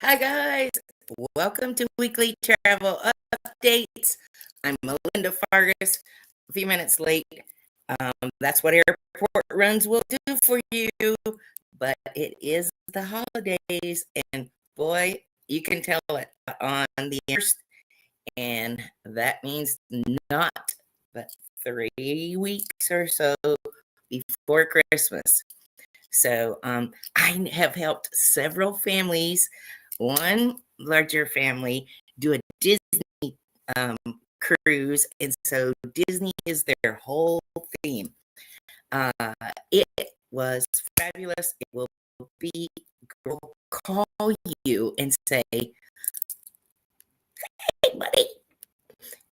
Hi, guys. Welcome to Weekly Travel Updates. I'm Melinda Fargus, a few minutes late. That's what airport runs will do for you, but it is the holidays, and boy, you can tell it on the first, and that means not but 3 weeks or so before Christmas. So I have helped several families, one larger family, do a Disney cruise. And so Disney is their whole theme. It was fabulous. It will be, will call you and say, hey, buddy,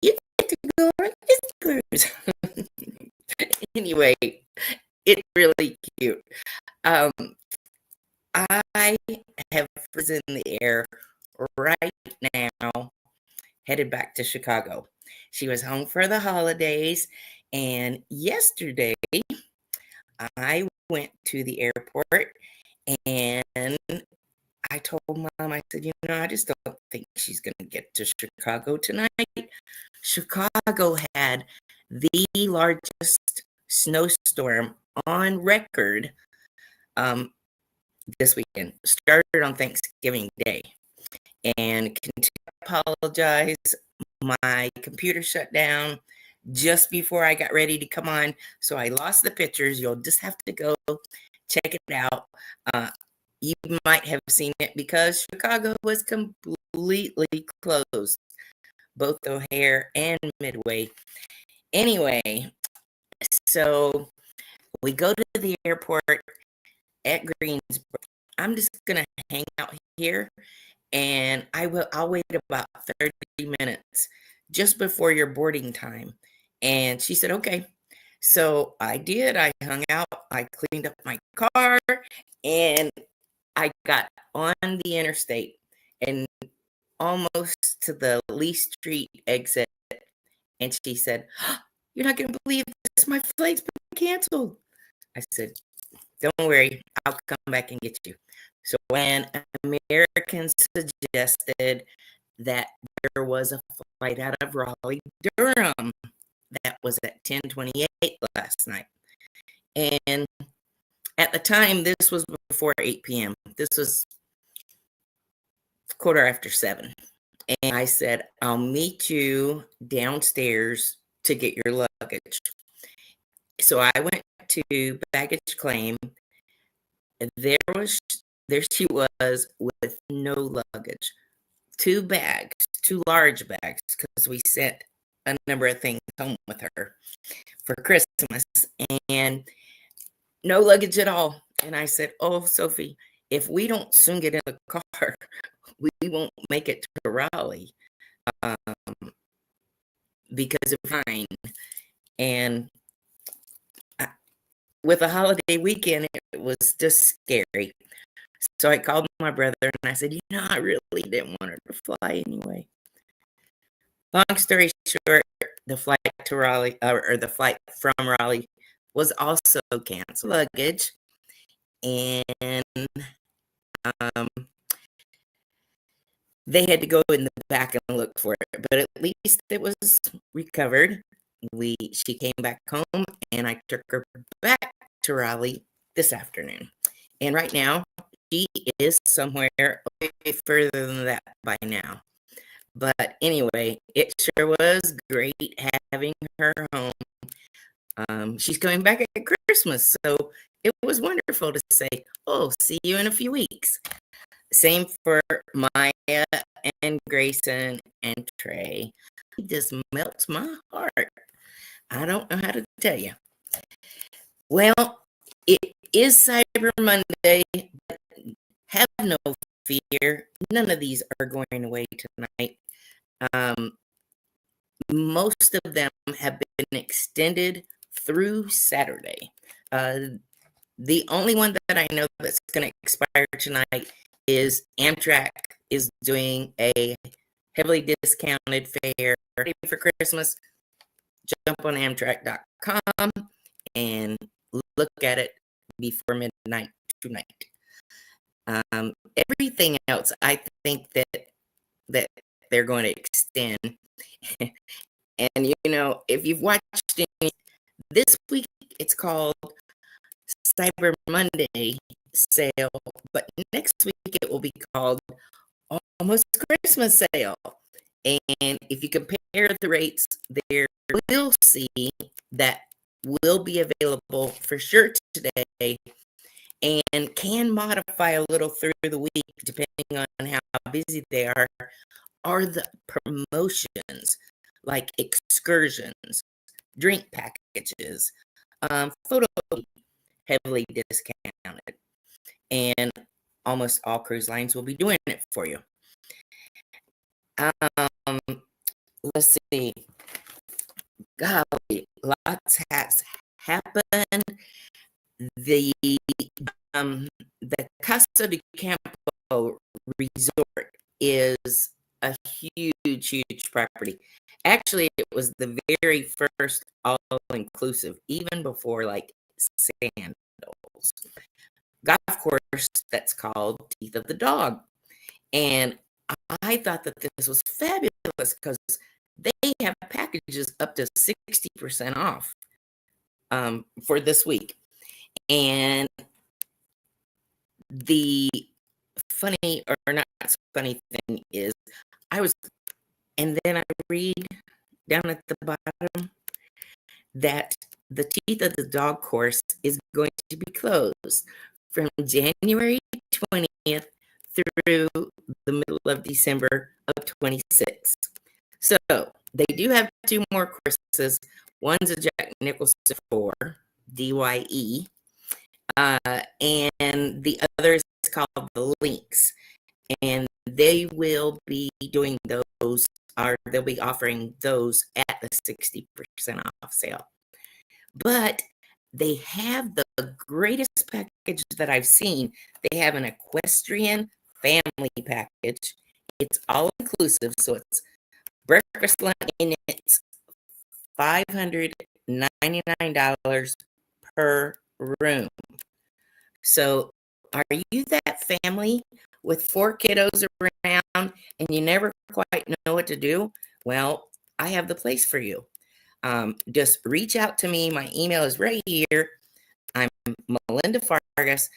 you get to go on this cruise. Anyway, it's really cute. Um, I have frozen in the air right now, headed back to Chicago. She was home for the holidays, and yesterday I went to the airport and I told Mom, I said, I just don't think she's going to get to Chicago tonight. Chicago had the largest snowstorm on record this weekend. Started on Thanksgiving Day. And can apologize. My computer shut down just before I got ready to come on, so I lost the pictures. You'll just have to go check it out. You might have seen it because Chicago was completely closed, both O'Hare and Midway. Anyway, so we go to the airport at Greensboro. I'm just gonna hang out here, and I'll wait about 30 minutes just before your boarding time. And she said, okay. So I did. I hung out, I cleaned up my car, and I got on the interstate and almost to the Lee Street exit. And she said, you're not going to believe this. My flight's been canceled. I said, don't worry, I'll come back and get you. So when Americans suggested that there was a flight out of Raleigh, Durham, that was at 10:28 last night. And at the time, this was before 8 p.m. This was 7:15. And I said, I'll meet you downstairs to get your luggage. So I went to baggage claim. There she was with no luggage. 2 bags, 2 large bags, because we sent a number of things home with her for Christmas, and no luggage at all. And I said, oh, Sophie, if we don't soon get in the car, we won't make it to Raleigh because of fine. And with a holiday weekend, it was just scary. So I called my brother and I said, I really didn't want her to fly anyway. Long story short, the flight to Raleigh, or the flight from Raleigh, was also canceled. Luggage, and they had to go in the back and look for it, but at least it was recovered. She came back home, and I took her back to Raleigh this afternoon. And right now, she is somewhere way further than that by now. But anyway, it sure was great having her home. She's coming back at Christmas, so it was wonderful to say, oh, see you in a few weeks. Same for Maya and Grayson and Trey. It just melts my heart. I don't know how to tell you. Well, it is Cyber Monday, but have no fear. None of these are going away tonight. Most of them have been extended through Saturday. The only one that I know that's going to expire tonight is Amtrak is doing a heavily discounted fare for Christmas. Jump on Amtrak.com and look at it before midnight tonight. Everything else, I think that they're going to extend. And if you've watched any this week, it's called Cyber Monday sale, but next week it will be called Almost Christmas sale. And if you compare the rates, there will see that will be available for sure today and can modify a little through the week depending on how busy they are the promotions like excursions, drink packages, photo heavily discounted, and almost all cruise lines will be doing it for you. Let's see. Golly, lots has happened. The Casa de Campo resort is a huge property. Actually, it was the very first all-inclusive, even before like Sandals. Golf course that's called Teeth of the Dog. And I thought that this was fabulous because they have packages up to 60% off for this week. And the funny or not funny thing is and then I read down at the bottom that the Teeth of the Dog course is going to be closed from January 20th through the middle of December of 26. So they do have 2 more courses. One's a Jack Nicholson 4, DYE, and the other is called the Links. And they will be doing those, or they'll be offering those at the 60% off sale. But they have the greatest package that I've seen. They have an equestrian family package. It's all inclusive, so it's breakfast, lunch, and it's $599 per room. So are you that family with 4 kiddos around and you never quite know what to do? Well, I have the place for you. Just reach out to me. My email is right here. I'm Melinda Fargas.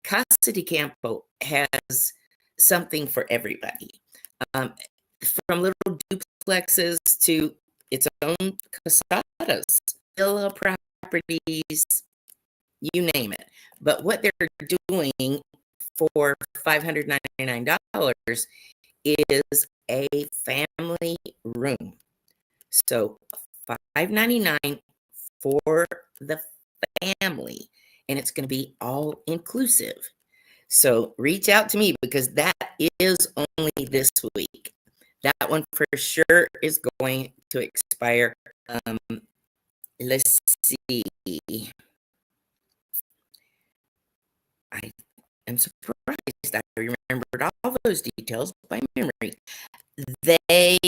Casa de Campo has something for everybody. From little duplexes to its own casadas, villa properties, you name it. But what they're doing for $599 is a family room. So $599 for the family, and it's going to be all inclusive. So reach out to me because that is only this week. That one for sure is going to expire. Let's see. I am surprised I remembered all those details by memory. They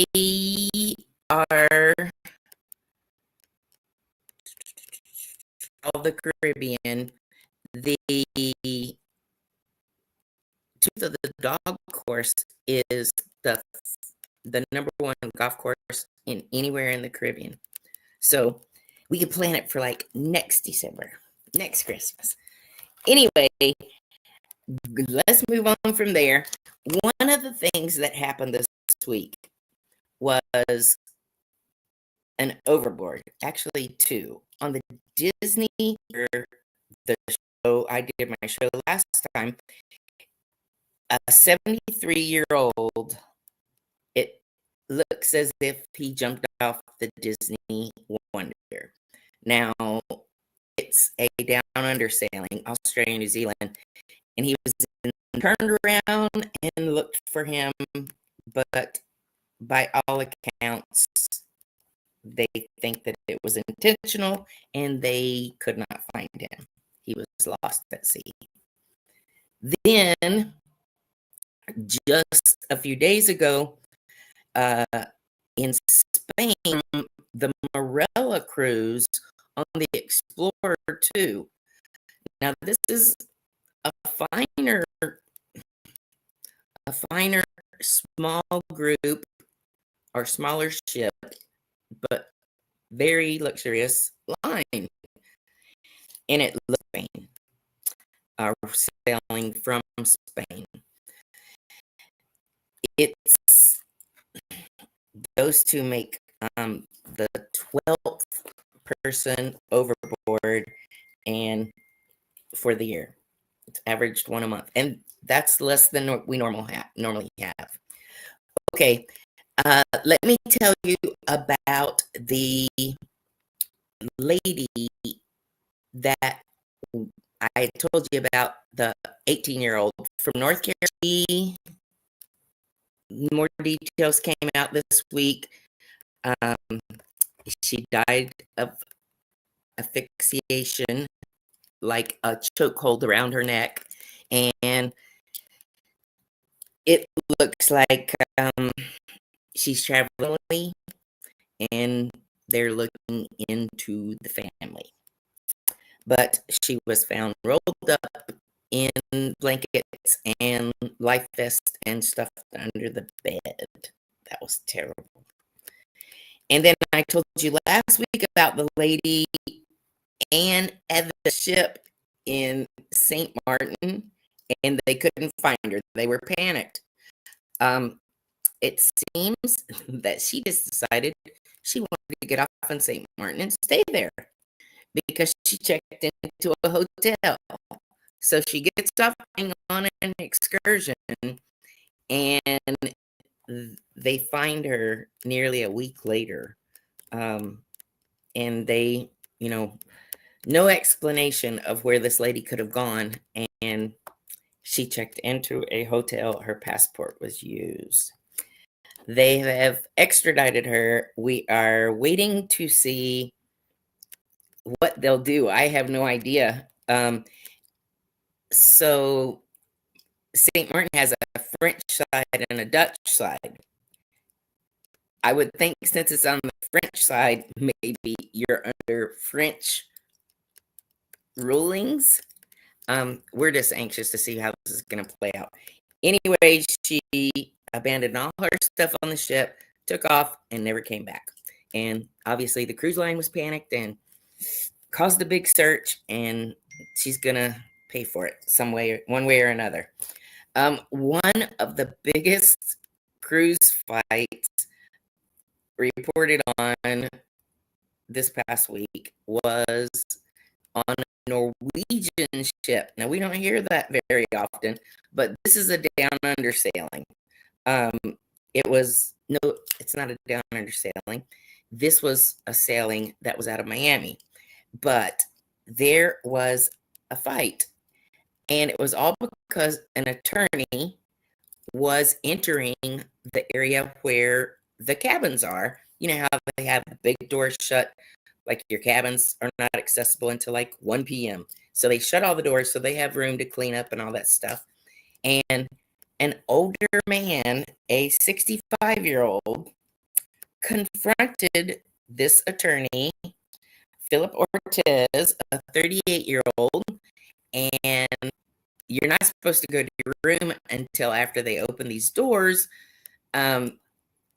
are all the Caribbean. The Tooth of the Dog course is the number 1 golf course in anywhere in the Caribbean. So we could plan it for like next December, next Christmas. Anyway, let's move on from there. One of the things that happened this week was an overboard, actually 2, on the Disney, the show I did my show last time. A 73-year-old, it looks as if he jumped off the Disney Wonder. Now, it's a down under sailing, Australia, New Zealand, and he was turned around and looked for him, but by all accounts, they think that it was intentional and they could not find him. He was lost at sea. Then, just a few days ago, in Spain, the Marella cruise on the Explorer 2. Now, this is a finer a finer, small group or smaller ship, but very luxurious line. And it looks Spain, sailing from Spain. It's those two make the 12th person overboard and for the year. It's averaged one a month, and that's less than we normally have. Okay, let me tell you about the lady that I told you about, the 18-year-old from North Carolina. More details came out this week. She died of asphyxiation, like a chokehold around her neck, and it looks like she's traveling, and they're looking into the family. But she was found rolled up in blankets and life vest and stuff under the bed. That was terrible. And then I told you last week about the lady and at the ship in St. Martin, and they couldn't find her. They were panicked. It seems that she just decided she wanted to get off in St. Martin and stay there because she checked into a hotel. So she gets off on an excursion, and they find her nearly a week later. And they, no explanation of where this lady could have gone. And she checked into a hotel. Her passport was used. They have extradited her. We are waiting to see what they'll do. I have no idea. So St. Martin has a French side and a Dutch side. I would think since it's on the French side, maybe you're under French rulings. We're just anxious to see how this is going to play out. Anyway, she abandoned all her stuff on the ship, took off, and never came back. And obviously the cruise line was panicked and caused a big search, and she's going to pay for it some way, one way or another. One of the biggest cruise fights reported on this past week was on a Norwegian ship. Now, we don't hear that very often, but this is a down under sailing. It's not a down under sailing. This was a sailing that was out of Miami, but there was a fight, and it was all because an attorney was entering the area where the cabins are. You know how they have the big doors shut, like your cabins are not accessible until like 1 p.m. So they shut all the doors so they have room to clean up and all that stuff. And an older man, a 65-year-old, confronted this attorney, Philip Ortiz, a 38-year-old, and you're not supposed to go to your room until after they open these doors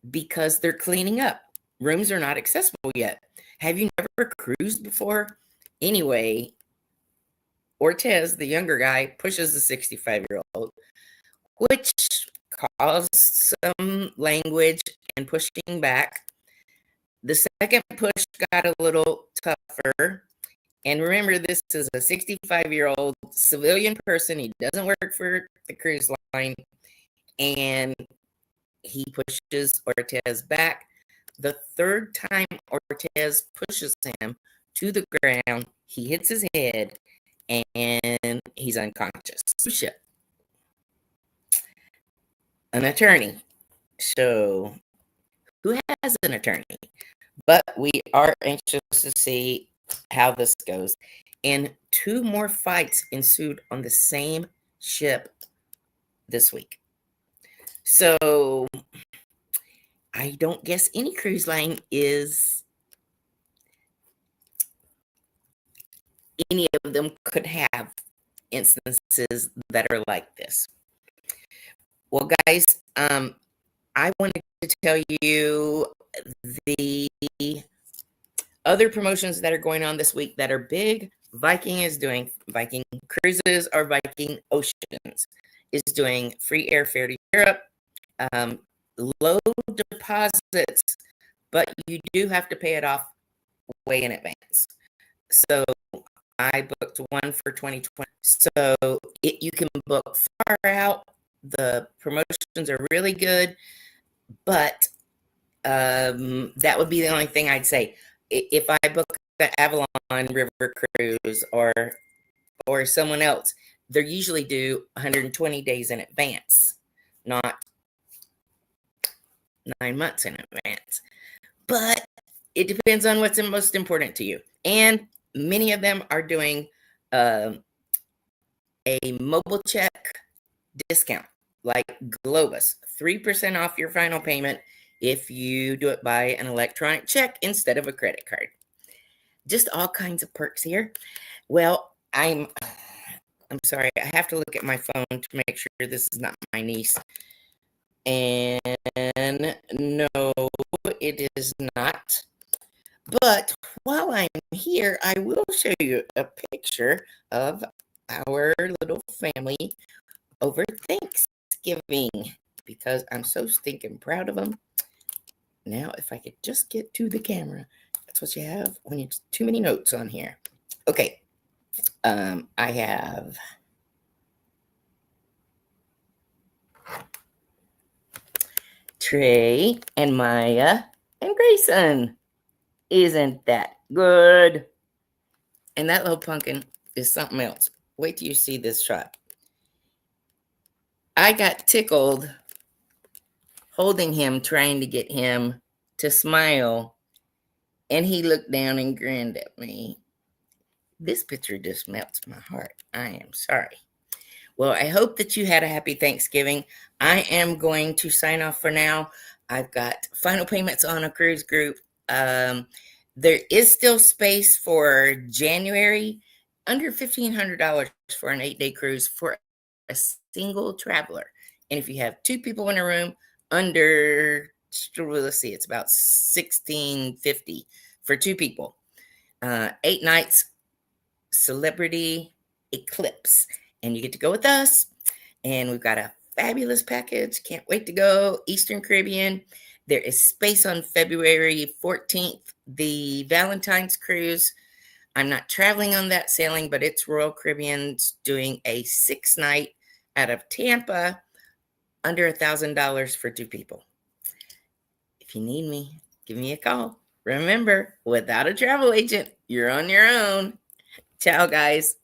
because they're cleaning up. Rooms are not accessible yet. Have you never cruised before? Anyway, Ortiz, the younger guy, pushes the 65-year-old, which caused some language and pushing back. The second push got a little tougher. And remember, this is a 65-year-old civilian person. He doesn't work for the cruise line. And he pushes Ortiz back. The third time Ortiz pushes him to the ground, he hits his head, and he's unconscious. An attorney. So, who has an attorney? But we are anxious to see how this goes. And 2 more fights ensued on the same ship this week. So I don't guess any cruise line is, any of them could have instances that are like this. Well, guys, I wanted to tell you the other promotions that are going on this week that are big. Viking is doing Viking Cruises, or Viking Oceans is doing free airfare to Europe. Low deposits, but you do have to pay it off way in advance. So I booked one for 2020. So you can book far out. The promotions are really good, but that would be the only thing I'd say. If I book the Avalon River Cruise or someone else, they're usually due 120 days in advance, not 9 months in advance. But it depends on what's most important to you. And many of them are doing a mobile check discount, like Globus, 3% off your final payment if you do it by an electronic check instead of a credit card. Just all kinds of perks here. Well, I'm sorry, I have to look at my phone to make sure this is not my niece. And no, it is not. But while I'm here, I will show you a picture of our little family over Thanksgiving, because I'm so stinking proud of them. Now, if I could just get to the camera. That's what you have when you too many notes on here. Okay. I have Trey and Maya and Grayson. Isn't that good? And that little pumpkin is something else. Wait till you see this shot. I got tickled holding him, trying to get him to smile, and he looked down and grinned at me. This picture just melts my heart. I am sorry. Well, I hope that you had a happy Thanksgiving. I am going to sign off for now. I've got final payments on a cruise group. There is still space for January, under $1,500 for an 8-day cruise for a single traveler. And if you have 2 people in a room, under, let's see, it's about $1,650 for 2 people. 8 nights, Celebrity Eclipse. And you get to go with us. And we've got a fabulous package. Can't wait to go. Eastern Caribbean. There is space on February 14th, the Valentine's cruise. I'm not traveling on that sailing, but it's Royal Caribbean's doing a 6-night out of Tampa, under $1,000 for 2 people. If you need me, give me a call. Remember, without a travel agent, you're on your own. Ciao, guys.